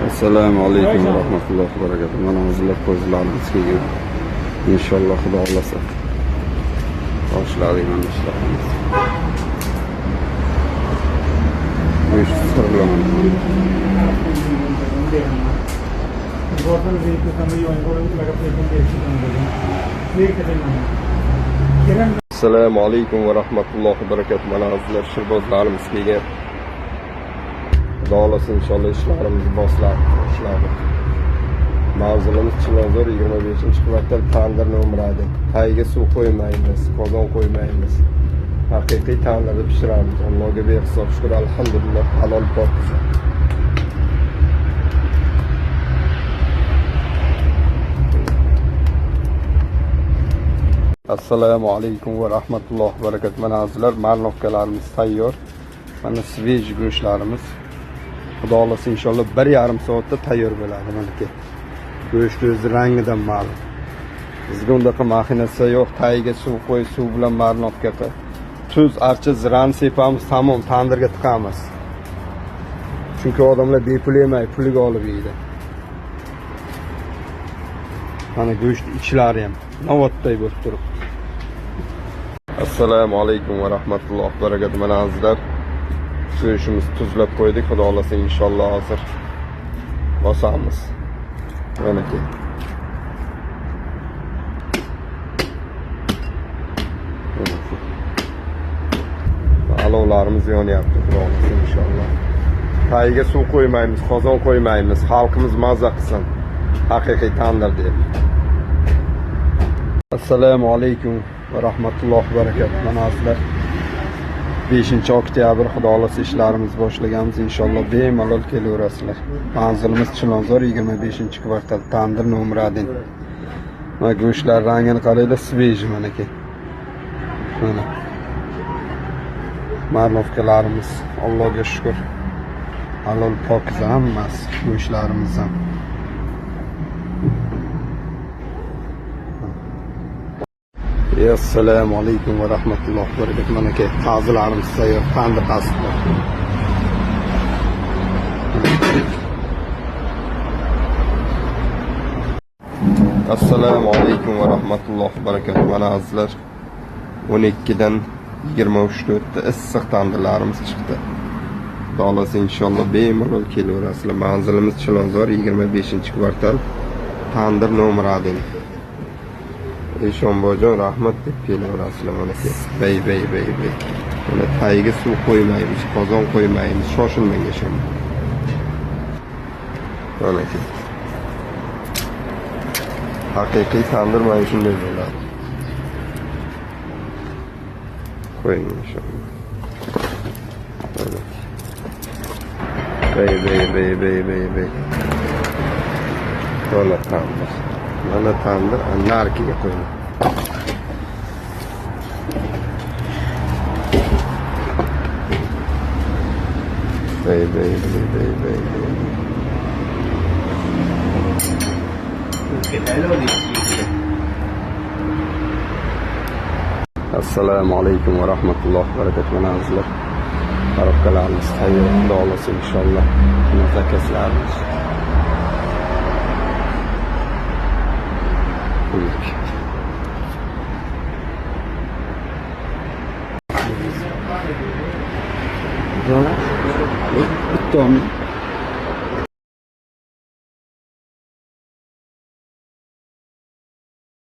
Assalomu alaykum va rahmatullohi va barakatuh. Mana hozirlar ko'zlarimiz kelgan. Inshaalloh Xudo xolasa boshlaydigan ishlarimiz. Go'sht sirlaman. Assalomu alaykum va rahmatullohi va barakatuh. Mana hozirlar shirbozlarimiz kelgan. Xudo xolasa inshaalloh ishlarimiz boshladi. Mavzulimiz Chilonzor 25-kvartal tandir nomeradi. Tagiga suv qo'ymaymiz, qozon qo'ymaymiz. Haqiqiy tandirda pishiramiz. Allohga behisob shukr, alhamdulillah, halol pokiza. Assalomu alaykum va rahmatullohi va barakatuh. Mana hozirlar marnovkalarimiz tayyor. Mana svej go'shtlarimiz. Xudo xolasa inshaalloh 1,5 soatda tayyor bo'ladi. Mana ke. Go'sht o'z rangidan ma'lum. Bizga undaqa mashinasi yo'q. Tagiga suv qo'y, suv bilan marnovka qil. Tuz, archa, zirani sepamiz, tamom, tandirga tiqamiz. Chunki odamlar bepul yemay, puliga olib yeydi. Mana go'sht ichlari ham navotday bo'lib turibdi. Assalomu alaykum va rahmatullohi va barakatuh. Mana azizlar, go'shtimiz tuzlab qo'ydik. Xudo xolasa inshaalloh hozir bosamiz. Mana ke. Alovlarimiz yonyapti. Xudo xolasa inshaalloh. Tagiga suv qo'ymaymiz, qozon qo'ymaymiz. Xalqimiz mazza qilsin. Haqiqiy tandir deb. Assalomu alaykum va rahmatullohi va barakatuh. Mana azizlar, 5-oktyabr Xudo xolasa ishlarimiz boshlaganmiz. Inshaalloh bemalol kelaverasizlar. Manzilimiz Chilonzor 25-kvartal tandir nomeradi. Mana go'shtlar rangini qaranglar, svej mana ke. Mana marnovkalarimiz, Allohga shukr, halol pokiza hammasi go'shtlarimiz ham. Assalomu alaykum va rahmatullohi va barakatuh. Mana ke tazilarimiz tayyor, tandir qasdlar. Assalomu alaykum va rahmatullohi va barakatuh. Mana azizlar, 12 dan 23 ta issiq tandirlarimiz chiqdi. Xudo xolasa inshaalloh bemalol kelaverasizlar. Manzilimiz Chilonzor 25-kvartal tandir nomeradi. Eshonbojon rahmat deb kelaverasizlar. Mana ke bey. Mana tagiga suv qo'ymaymiz, qozon qo'ymaymiz. Shoshilmang eshon. Mana ke. Haqiqiy tandir mana shunday bo'ladi. Qo'ying inshaalloh. Bey. Mana tandir. Mana tandir narkiga qo'ying. Bey. Assalomu alaykum va rahmatullohi va barakatuh. Mana azizlar, tarafkalarimiz tayyor. Xudo xolasa inshaalloh zakaslarimiz. Bitti mi?